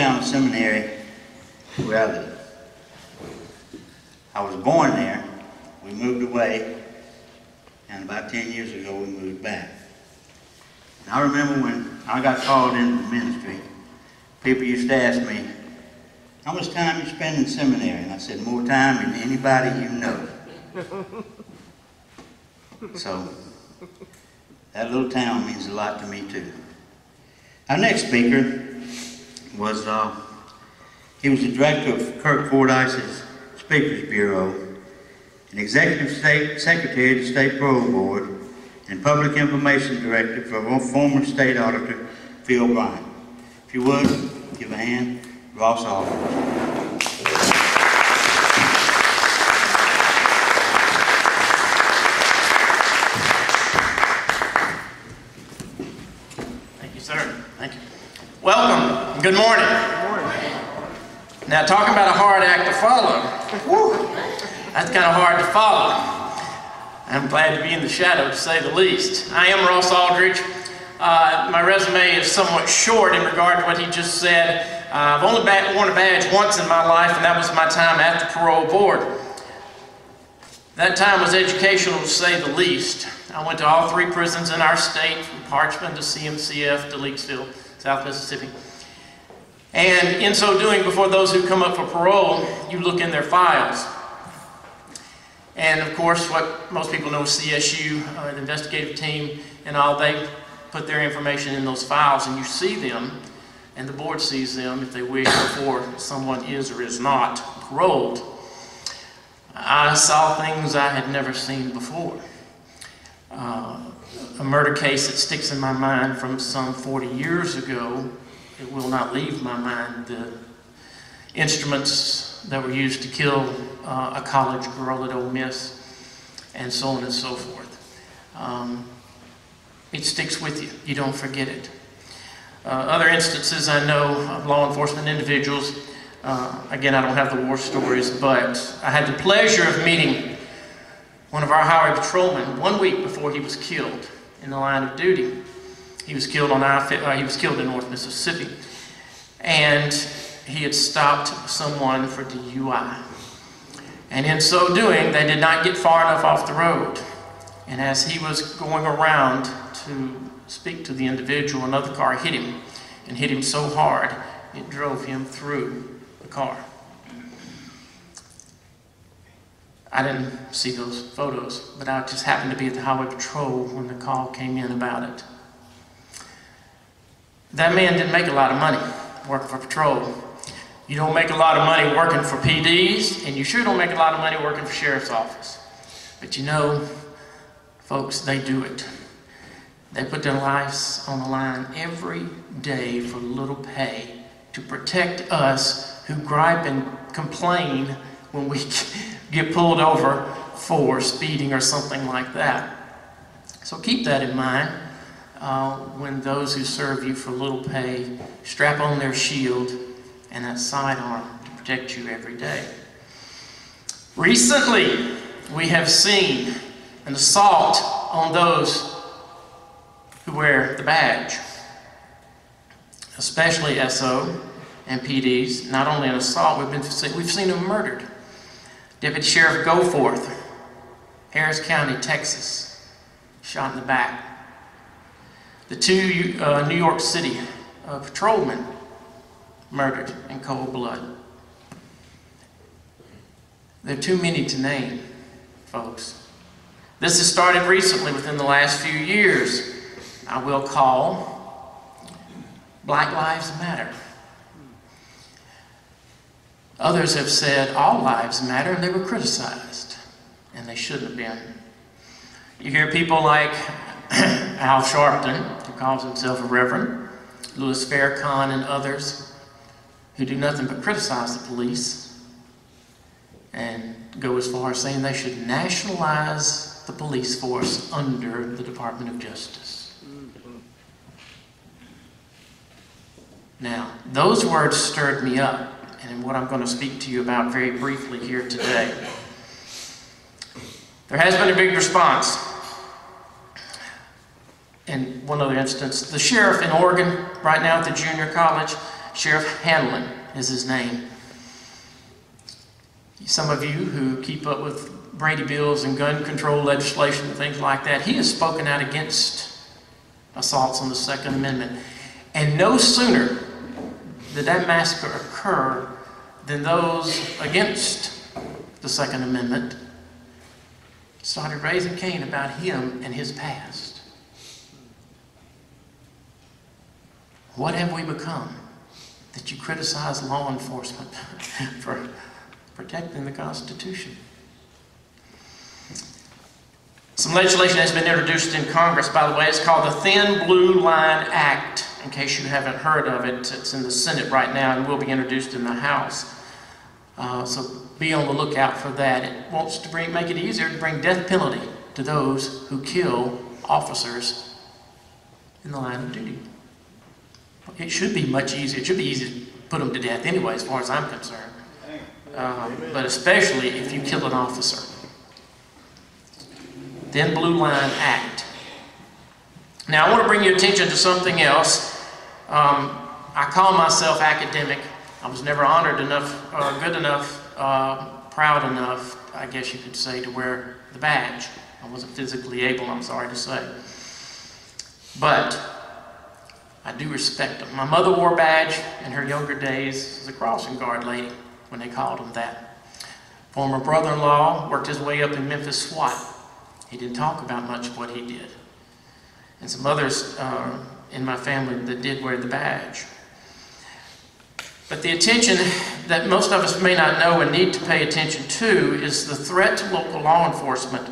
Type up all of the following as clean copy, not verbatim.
town seminary where I live. I was born there. We moved away, and about 10 years ago we moved back. And I remember when I got called into the ministry, people used to ask me, how much time you spend in seminary? And I said, more time than anybody you know. So, that little town means a lot to me too. Our next speaker was, he was the director of Kirk Fordice's Speakers Bureau, an executive state secretary of the State Parole Board, and public information director for former state auditor Phil Bryant. If you would, give a hand, Ross Aldridge. Welcome. Good morning. Good morning. Now, talking about a hard act to follow. Whew, that's kind of hard to follow. I'm glad to be in the shadow, to say the least. I am Ross Aldridge. My resume is somewhat short in regard to what he just said. I've only worn a badge once in my life, and that was my time at the Parole Board. That time was educational, to say the least. I went to all 3 prisons in our state, from Parchman to CMCF to Leakesville, South Mississippi. And in so doing, before those who come up for parole, you look in their files. And of course, what most people know is CSU, the investigative team, and all, they put their information in those files, and you see them, and the board sees them, if they wish, before someone is or is not paroled. I saw things I had never seen before. A murder case that sticks in my mind from some 40 years ago. It will not leave my mind. The instruments that were used to kill a college girl at Ole Miss, and so on and so forth. It sticks with you. You don't forget it. Other instances I know of law enforcement individuals, again, I don't have the war stories, but I had the pleasure of meeting one of our highway patrolmen 1 week before he was killed in the line of duty. He was killed on he was killed in North Mississippi, and he had stopped someone for DUI. And in so doing, they did not get far enough off the road. And as he was going around to speak to the individual, another car hit him, and hit him so hard it drove him through the car. I didn't see those photos, but I just happened to be at the highway patrol when the call came in about it. That man didn't make a lot of money working for patrol. You don't make a lot of money working for PDs, and you sure don't make a lot of money working for sheriff's office. But you know, folks, they do it. They put their lives on the line every day for little pay to protect us who gripe and complain when we get pulled over for speeding or something like that. So keep that in mind when those who serve you for little pay strap on their shield and that sidearm to protect you every day. Recently, we have seen an assault on those who wear the badge, especially SO and PDs. Not only an assault, we've seen them murdered. Deputy Sheriff Goforth, Harris County, Texas, shot in the back. The 2 New York City patrolmen murdered in cold blood. There are too many to name, folks. This has started recently, within the last few years. I will call Black Lives Matter. Others have said all lives matter, and they were criticized, and they shouldn't have been. You hear people like Al Sharpton, who calls himself a reverend, Louis Farrakhan, and others who do nothing but criticize the police and go as far as saying they should nationalize the police force under the Department of Justice. Now, those words stirred me up, and what I'm going to speak to you about very briefly here today. There has been a big response. In one other instance, the sheriff in Oregon, right now at the junior college, Sheriff Hanlon is his name. Some of you who keep up with Brady bills and gun control legislation and things like that, he has spoken out against assaults on the Second Amendment. And no sooner did that massacre occur than those against the Second Amendment started raising Cain about him and his past. What have we become that you criticize law enforcement for protecting the Constitution? Some legislation has been introduced in Congress, by the way. It's called the Thin Blue Line Act. In case you haven't heard of it, it's in the Senate right now and will be introduced in the House. So be on the lookout for that. It wants to make it easier to bring death penalty to those who kill officers in the line of duty. It should be much easier. It should be easy to put them to death anyway, as far as I'm concerned. But especially if you kill an officer. Thin Blue Line Act. Now I want to bring your attention to something else. I call myself academic. I was never honored enough, good enough, proud enough, I guess you could say, to wear the badge. I wasn't physically able, I'm sorry to say. But I do respect them. My mother wore a badge in her younger days as a crossing guard lady, when they called him that. Former brother-in-law worked his way up in Memphis SWAT. He didn't talk about much of what he did. And some others in my family that did wear the badge. But the attention that most of us may not know and need to pay attention to is the threat to local law enforcement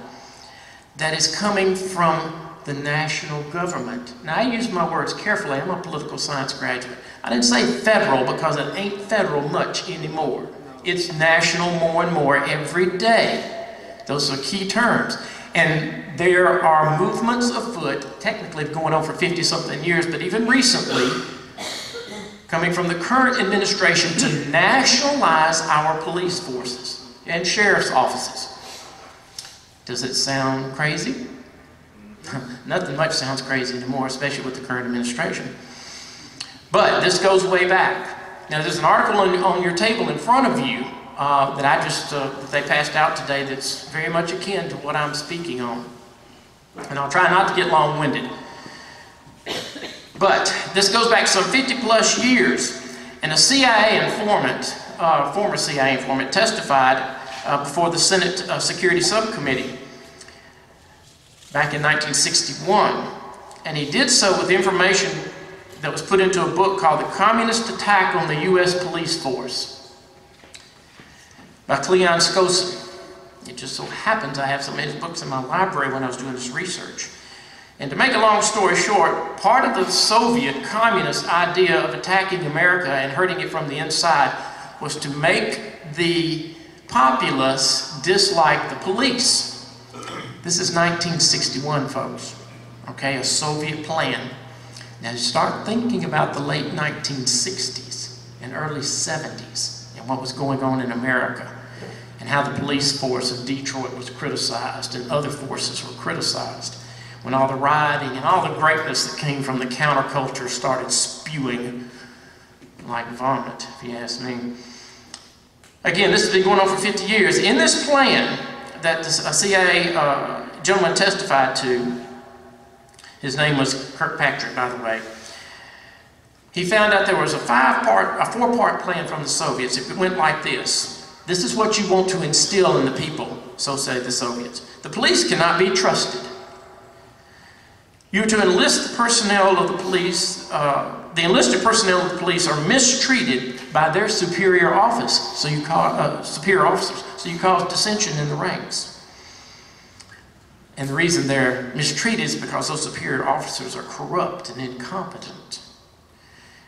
that is coming from the national government. Now I use my words carefully. I'm a political science graduate. I didn't say federal because it ain't federal much anymore. It's national more and more every day. Those are key terms. And there are movements afoot, technically going on for 50-something years, but even recently, coming from the current administration to nationalize our police forces and sheriff's offices. Does it sound crazy? Nothing much sounds crazy anymore, especially with the current administration. But this goes way back. Now there's an article on your table in front of you that I just, that they passed out today that's very much akin to what I'm speaking on. And I'll try not to get long-winded. But this goes back some 50-plus years, and a CIA informant, former CIA informant, testified before the Senate Security Subcommittee back in 1961. And he did so with information that was put into a book called The Communist Attack on the U.S. Police Force by Cleon Skosin. It just so happens I have some of his books in my library when I was doing this research. And to make a long story short, part of the Soviet communist idea of attacking America and hurting it from the inside was to make the populace dislike the police. This is 1961, folks. Okay, a Soviet plan. Now start thinking about the late 1960s and early 70s and what was going on in America and how the police force of Detroit was criticized and other forces were criticized when all the rioting and all the greatness that came from the counterculture started spewing like vomit, if you ask me. Again, this has been going on for 50 years. In this plan that a CIA gentleman testified to, his name was Kirk, by the way, he found out there was a four-part plan from the Soviets. It went like this. This is what you want to instill in the people, so say the Soviets. The police cannot be trusted. You're to enlist the personnel of the police. The enlisted personnel of the police are mistreated by their superior office, so you call superior officers. So you cause dissension in the ranks. And the reason they're mistreated is because those superior officers are corrupt and incompetent.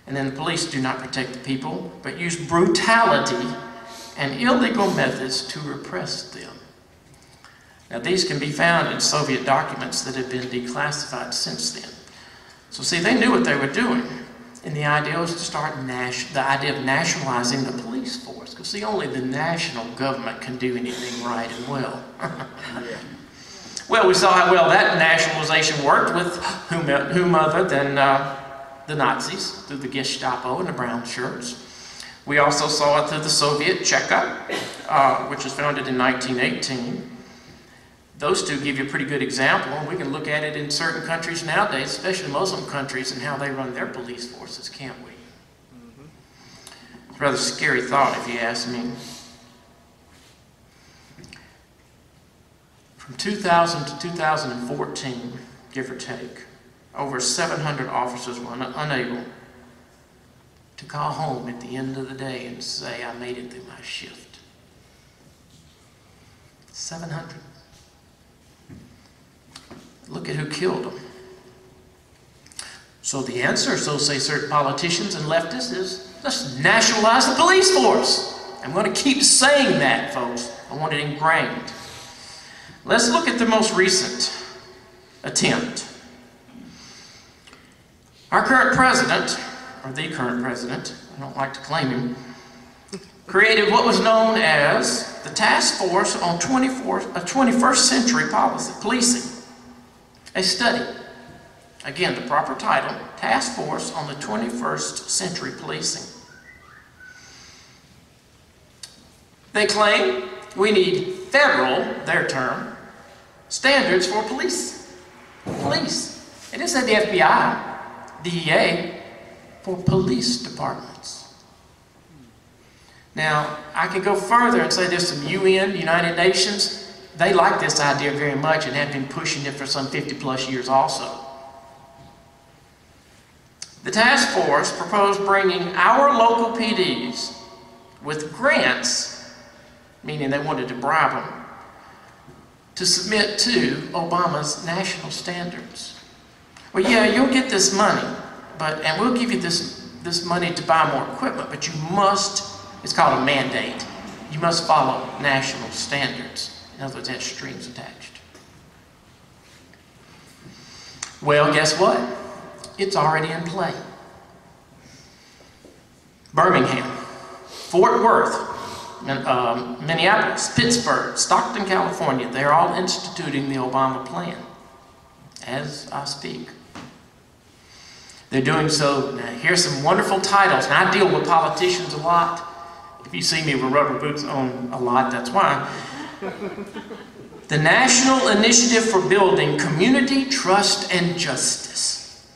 And then the police do not protect the people, but use brutality and illegal methods to repress them. Now these can be found in Soviet documents that have been declassified since then. So see, they knew what they were doing. And the idea was to start the idea of nationalizing the police force. Because see, only the national government can do anything right and well. Well, we saw how well that nationalization worked with whom other than the Nazis through the Gestapo and the brown shirts. We also saw it through the Soviet checkup, which was founded in 1918. Those two give you a pretty good example, and we can look at it in certain countries nowadays, especially Muslim countries, and how they run their police forces, can't we? It's a rather scary thought, if you ask me. From 2000 to 2014, give or take, over 700 officers were unable to call home at the end of the day and say, I made it through my shift. 700. Look at who killed them. So the answer, so say certain politicians and leftists, is let's nationalize the police force. I'm going to keep saying that, folks. I want it ingrained. Let's look at the most recent attempt. Our current president, or the current president, I don't like to claim him, created what was known as the Task Force on 21st Century Policing. A study. Again, the proper title, Task Force on the 21st Century Policing. They claim we need federal, their term, standards for police. Police. They didn't say the FBI, DEA, for police departments. Now, I could go further and say there's some UN, United Nations. They like this idea very much and have been pushing it for some 50+ years also. The task force proposed bringing our local PDs with grants, meaning they wanted to bribe them, to submit to Obama's national standards. Well, yeah, you'll get this money, and we'll give you this money to buy more equipment, but you must, it's called a mandate, you must follow national standards. In other words, it has strings attached. Well, guess what? It's already in play. Birmingham, Fort Worth, Minneapolis, Pittsburgh, Stockton, California, they're all instituting the Obama plan as I speak. They're doing so. Now, here's some wonderful titles. And I deal with politicians a lot. If you see me with rubber boots on a lot, that's why. The National Initiative for Building Community, Trust, and Justice.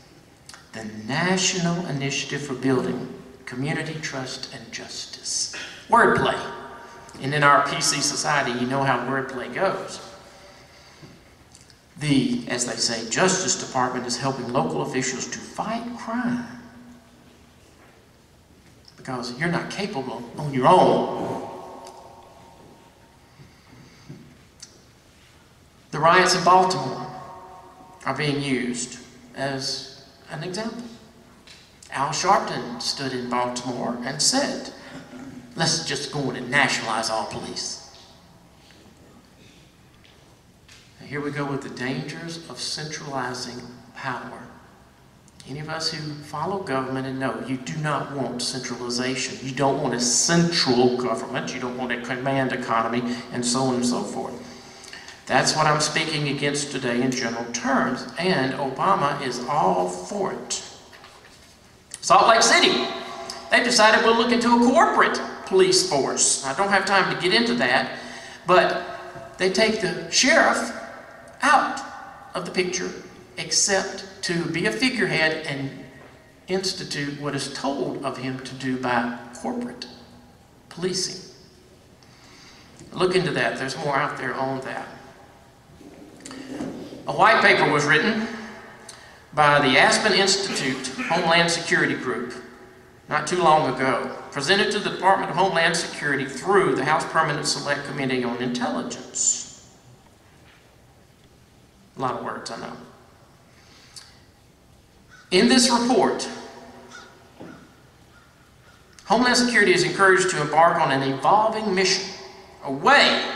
The National Initiative for Building Community, Trust, and Justice. Wordplay. And in our PC society, you know how wordplay goes. The, as they say, Justice Department is helping local officials to fight crime. Because you're not capable on your own. The riots in Baltimore are being used as an example. Al Sharpton stood in Baltimore and said, let's just go in and nationalize all police. And here we go with the dangers of centralizing power. Any of us who follow government and know you do not want centralization. You don't want a central government. You don't want a command economy, and so on and so forth. That's what I'm speaking against today in general terms, and Obama is all for it. Salt Lake City, they've decided we'll look into a corporate police force. I don't have time to get into that, but they take the sheriff out of the picture except to be a figurehead and institute what is told of him to do by corporate policing. Look into that. There's more out there on that. A white paper was written by the Aspen Institute Homeland Security Group not too long ago, presented to the Department of Homeland Security through the House Permanent Select Committee on Intelligence. A lot of words, I know. In this report, Homeland Security is encouraged to embark on an evolving mission away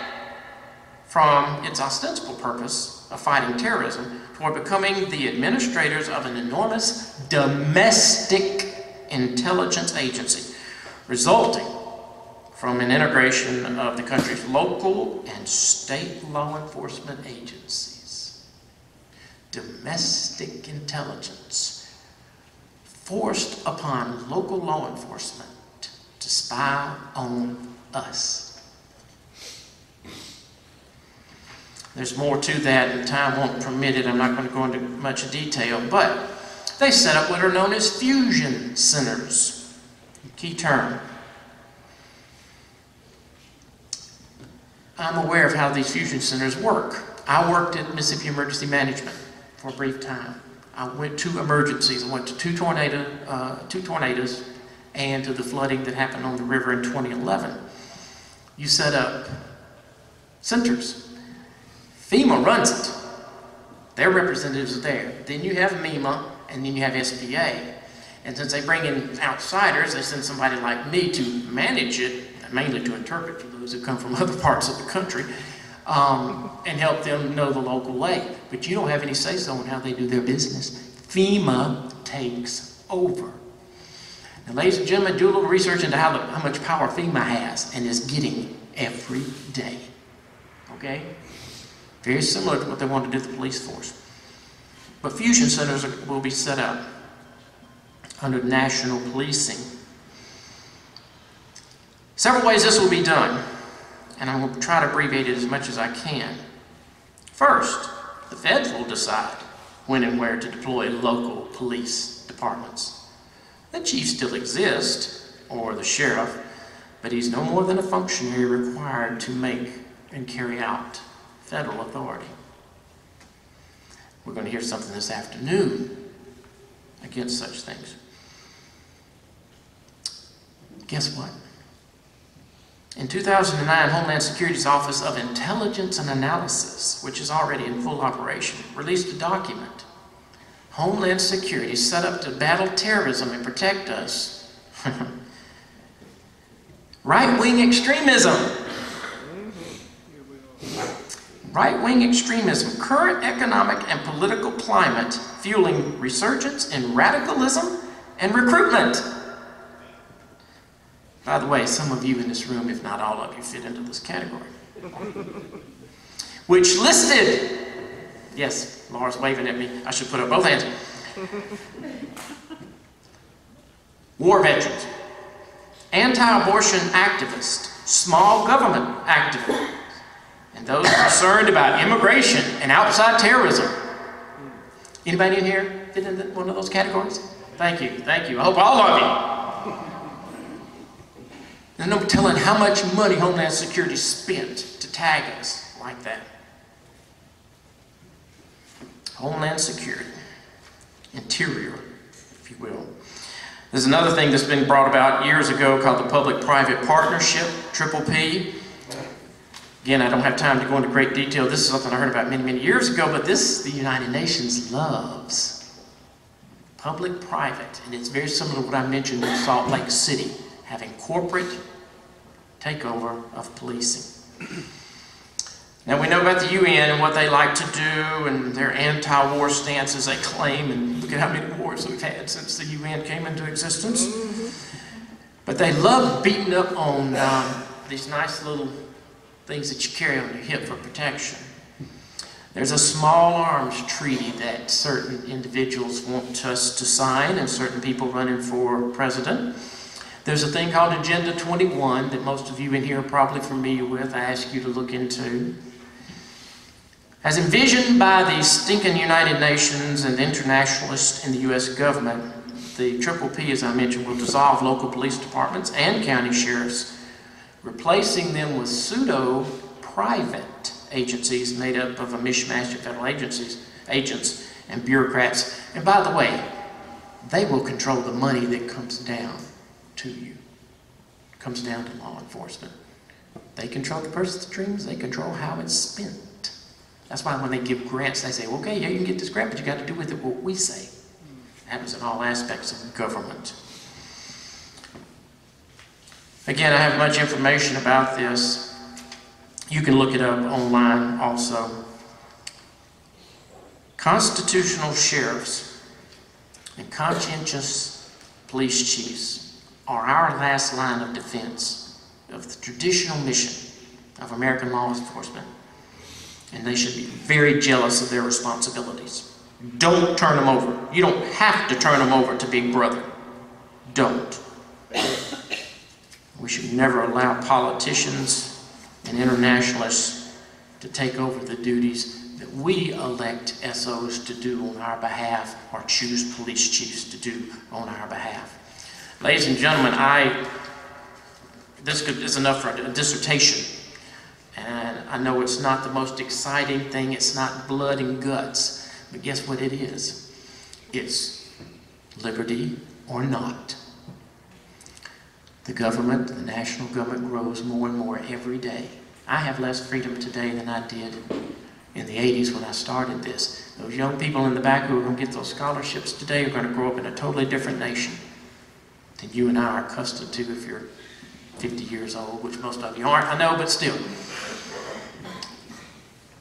from its ostensible purpose of fighting terrorism toward becoming the administrators of an enormous domestic intelligence agency, resulting from an integration of the country's local and state law enforcement agencies. Domestic intelligence. forced upon local law enforcement to spy on us. There's more to that, and time won't permit it. I'm not going to go into much detail, but they set up what are known as fusion centers. Key term. I'm aware of how these fusion centers work. I worked at Mississippi Emergency Management for a brief time. I went to emergencies. I went to two tornadoes and to the flooding that happened on the river in 2011. You set up centers. FEMA runs it. Their representatives are there. Then you have MEMA, and then you have SBA. And since they bring in outsiders, they send somebody like me to manage it, mainly to interpret for those who come from other parts of the country, and help them know the local lay. But you don't have any say-so on how they do their business. FEMA takes over. Now, ladies and gentlemen, do a little research into how much power FEMA has and is getting every day. Okay? Very similar to what they want to do to the police force. But fusion centers will be set up under national policing. Several ways this will be done, and I'm going to try to abbreviate it as much as I can. First, the feds will decide when and where to deploy local police departments. The chief still exists, or the sheriff, but he's no more than a functionary required to make and carry out federal authority. We're going to hear something this afternoon against such things. Guess what? In 2009, Homeland Security's Office of Intelligence and Analysis, which is already in full operation, released a document. Homeland Security set up to battle terrorism and protect us. Right-wing extremism. Right-wing extremism, current economic and political climate fueling resurgence in radicalism and recruitment. By the way, some of you in this room, if not all of you, fit into this category. Which listed, yes, Laura's waving at me, I should put up both hands. War veterans, anti-abortion activists, small government activists, and those concerned about immigration and outside terrorism. Anybody in here fit in one of those categories? Thank you, thank you. I hope all of you. And no telling how much money Homeland Security spent to tag us like that. Homeland Security. Interior, if you will. There's another thing that's been brought about years ago called the Public-Private Partnership, Triple P. Again, I don't have time to go into great detail. This is something I heard about many, many years ago, but this the United Nations loves. Public-private, and it's very similar to what I mentioned in Salt Lake City, having corporate takeover of policing. Now we know about the UN and what they like to do and their anti-war stances they claim, and look at how many wars we've had since the UN came into existence. But they love beating up on these nice little things that you carry on your hip for protection. There's a small arms treaty that certain individuals want us to sign and certain people running for president. There's a thing called Agenda 21 that most of you in here are probably familiar with. I ask you to look into. As envisioned by the stinking United Nations and internationalists in the U.S. government, the Triple P, as I mentioned, will dissolve local police departments and county sheriffs, replacing them with pseudo-private agencies made up of a mishmash of federal agencies, agents, and bureaucrats. And by the way, they will control the money that comes down to you. It comes down to law enforcement. They control the purse strings, they control how it's spent. That's why when they give grants, they say, okay, yeah, you can get this grant, but you got to do with it what we say. It happens in all aspects of government. Again, I have much information about this. You can look it up online also. Constitutional sheriffs and conscientious police chiefs are our last line of defense of the traditional mission of American law enforcement, and they should be very jealous of their responsibilities. Don't turn them over. You don't have to turn them over to Big Brother. Don't. We should never allow politicians and internationalists to take over the duties that we elect SOs to do on our behalf, or choose police chiefs to do on our behalf. Ladies and gentlemen, this is enough for a dissertation. And I know it's not the most exciting thing, it's not blood and guts, but guess what it is? It's liberty or not. The government, the national government, grows more and more every day. I have less freedom today than I did in the 80s when I started this. Those young people in the back who are going to get those scholarships today are going to grow up in a totally different nation than you and I are accustomed to if you're 50 years old, which most of you aren't, I know, but still.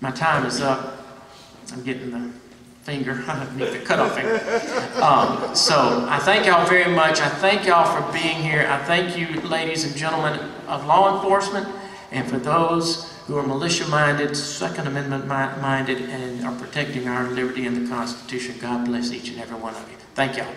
My time is up. I'm getting the finger, the cutoff finger. So I thank y'all very much. I thank y'all for being here. I thank you, ladies and gentlemen of law enforcement, and for those who are militia-minded, Second Amendment-minded, and are protecting our liberty and the Constitution. God bless each and every one of you. Thank y'all.